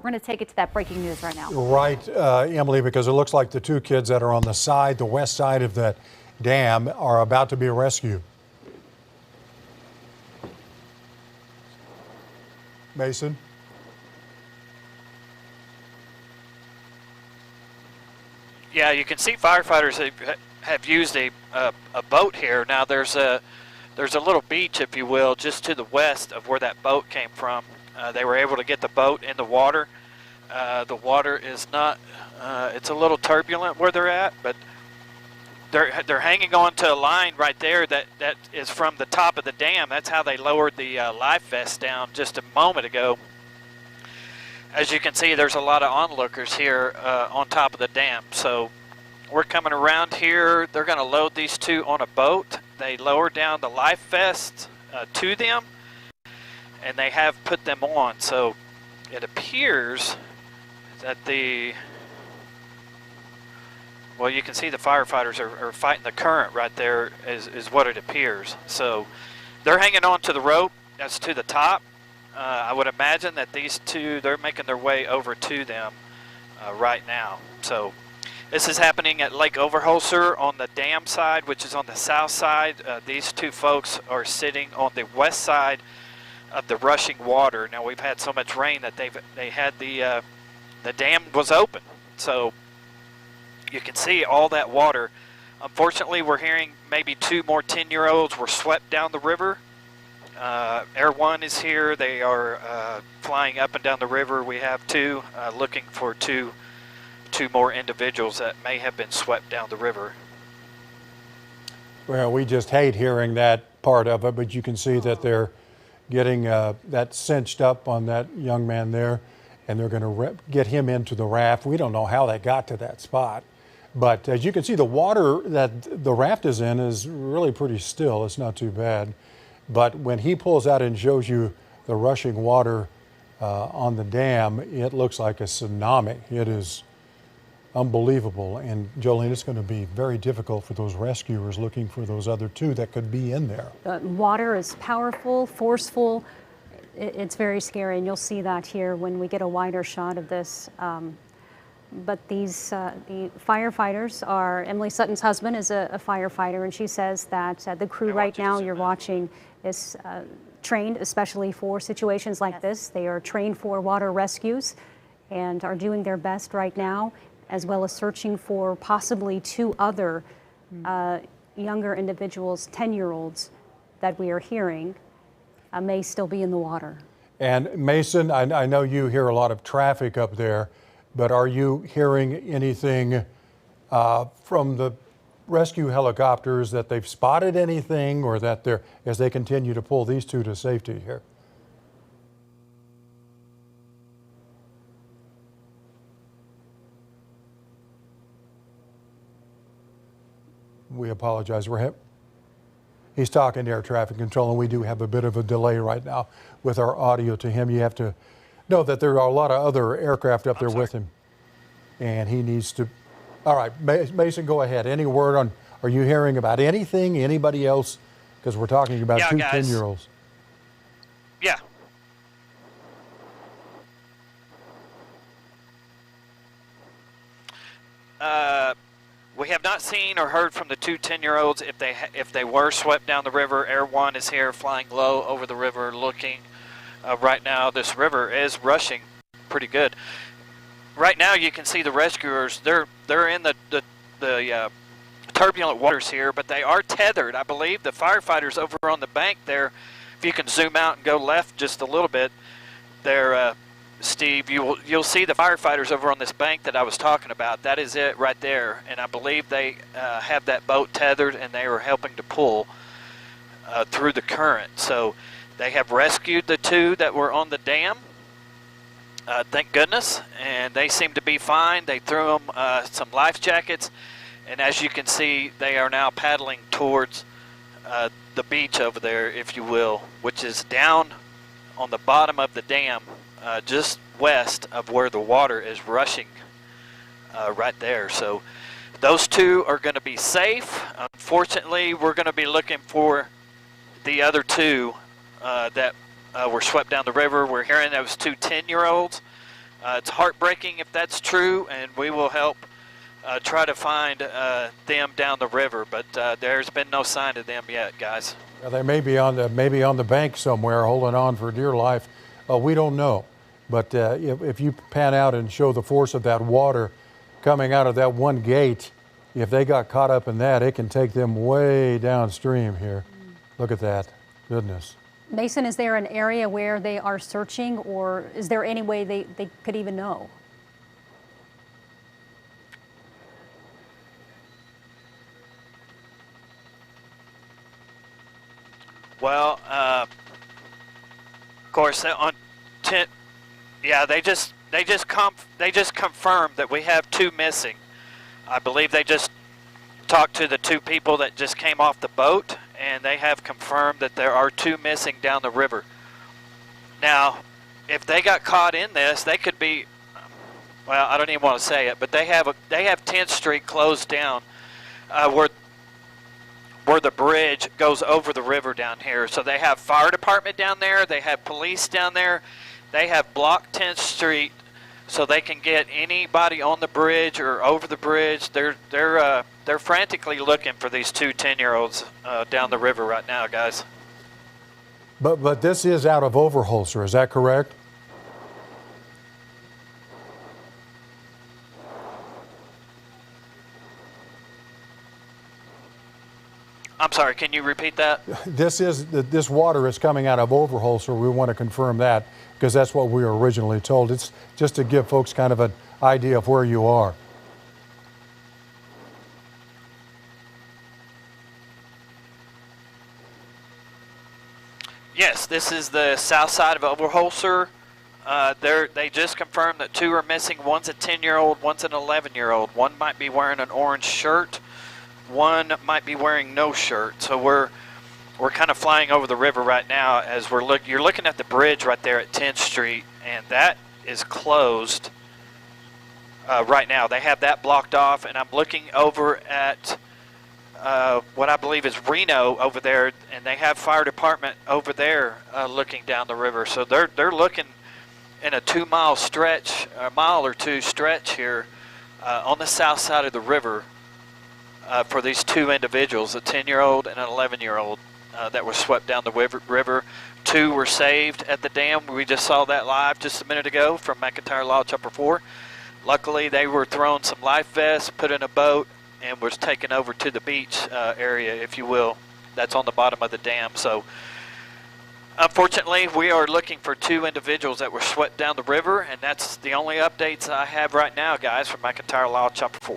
We're going to take it to that breaking news right now. Right, Emily, because it looks like the two kids that are on the west side of that dam are about to be rescued. Mason? Yeah, you can see firefighters have used a boat here. Now there's a little beach, if you will, just to the west of where that boat came from. They were able to get the boat in the water. The water is not, it's a little turbulent where they're at, but they're hanging on to a line right there that is from the top of the dam. That's how they lowered the life vest down just a moment ago. As you can see, there's a lot of onlookers here on top of the dam. So we're coming around here. They're going to load these two on a boat. They lower down the life vests to them, and they have put them on. So it appears that well, you can see the firefighters are fighting the current right there is what it appears. So they're hanging on to the rope that's to the top. I would imagine that these two, they're making their way over to them right now. So this is happening at Lake Overholser on the dam side, which is on the south side. These two folks are sitting on the west side of the rushing water. Now we've had so much rain that they had the dam was open. So you can see all that water. Unfortunately, we're hearing maybe two more 10-year-olds were swept down the river. Air One is here. They are flying up and down the river. We have two looking for two more individuals that may have been swept down the river. Well, we just hate hearing that part of it, but you can see that they're getting that cinched up on that young man there, and they're going to get him into the raft. We don't know how they got to that spot, but as you can see, the water that the raft is in is really pretty still. It's not too bad. But when he pulls out and shows you the rushing water on the dam, it looks like a tsunami. It is unbelievable. And Jolene, it's going to be very difficult for those rescuers looking for those other two that could be in there. Water is powerful, forceful. It's very scary, and you'll see that here when we get a wider shot of this. But the firefighters are, Emily Sutton's husband is a firefighter, and she says that the crew right now you're watching is trained especially for situations like this. They are trained for water rescues and are doing their best right now, as well as searching for possibly two other younger individuals, 10-year-olds, that we are hearing may still be in the water. And Mason, I know you hear a lot of traffic up there, but are you hearing anything from the rescue helicopters that they've spotted anything, or that they're, as they continue to pull these two to safety here? We apologize. He's talking to air traffic control, and we do have a bit of a delay right now with our audio to him. You have to know that there are a lot of other aircraft up there with him, and he needs to. All right, Mason, go ahead. Any word on, are you hearing about anything, anybody else? Because we're talking about two 10-year-olds. Yeah. We have not seen or heard from the two 10-year-olds if they were swept down the river. Air One is here flying low over the river looking. Right now this river is rushing pretty good. Right now you can see the rescuers, they're in the turbulent waters here, but they are tethered. I believe the firefighters over on the bank there, if you can zoom out and go left just a little bit, there, Steve, you'll see the firefighters over on this bank that I was talking about. That is it right there, and I believe they have that boat tethered, and they are helping to pull through the current. So they have rescued the two that were on the dam. Thank goodness, and they seem to be fine. They threw them some life jackets, and as you can see, they are now paddling towards the beach over there, if you will, which is down on the bottom of the dam, just west of where the water is rushing right there. So those two are going to be safe. Unfortunately, we're going to be looking for the other two that were swept down the river. We're hearing those two 10-year-olds. It's heartbreaking if that's true, and we will help try to find them down the river, but there's been no sign of them yet, guys. Well, they may be on the bank somewhere holding on for dear life. We don't know. But if you pan out and show the force of that water coming out of that one gate, if they got caught up in that, it can take them way downstream here. Look at that. Goodness. Mason, is there an area where they are searching, or is there any way they could even know? Well, of course, on tent, yeah, they just confirmed that we have 2 missing. I believe they just talked to the 2 people that just came off the boat, and they have confirmed that there are 2 missing down the river. Now, if they got caught in this, they could be, well, I don't even want to say it, but they have 10th Street closed down where the bridge goes over the river down here. So they have fire department down there, they have police down there, they have blocked 10th Street so they can get anybody on the bridge or over the bridge. They're frantically looking for these 2 10-year-olds down the river right now, guys. But this is out of Overholser, is that correct? I'm sorry, can you repeat that? This water is coming out of Overholser. We want to confirm that because that's what we were originally told. It's just to give folks kind of an idea of where you are. Yes, this is the south side of Overholser. They just confirmed that 2 are missing. One's a 10-year-old, one's an 11-year-old. One might be wearing an orange shirt. One might be wearing no shirt. So we're kind of flying over the river right now as you're looking at the bridge right there at 10th Street, and that is closed right now. They have that blocked off, and I'm looking over at what I believe is Reno over there, and they have fire department over there looking down the river. So they're looking in a 2-mile stretch, a mile or 2 stretch here on the south side of the river for these 2 individuals, a 10-year-old and an 11-year-old that were swept down the river. 2 were saved at the dam. We just saw that live just a minute ago from McIntyre Lodge Upper 4. Luckily, they were thrown some life vests, put in a boat, and was taken over to the beach area, if you will. That's on the bottom of the dam. So, unfortunately, we are looking for 2 individuals that were swept down the river, and that's the only updates I have right now, guys, from McIntyre Lodge Upper 4.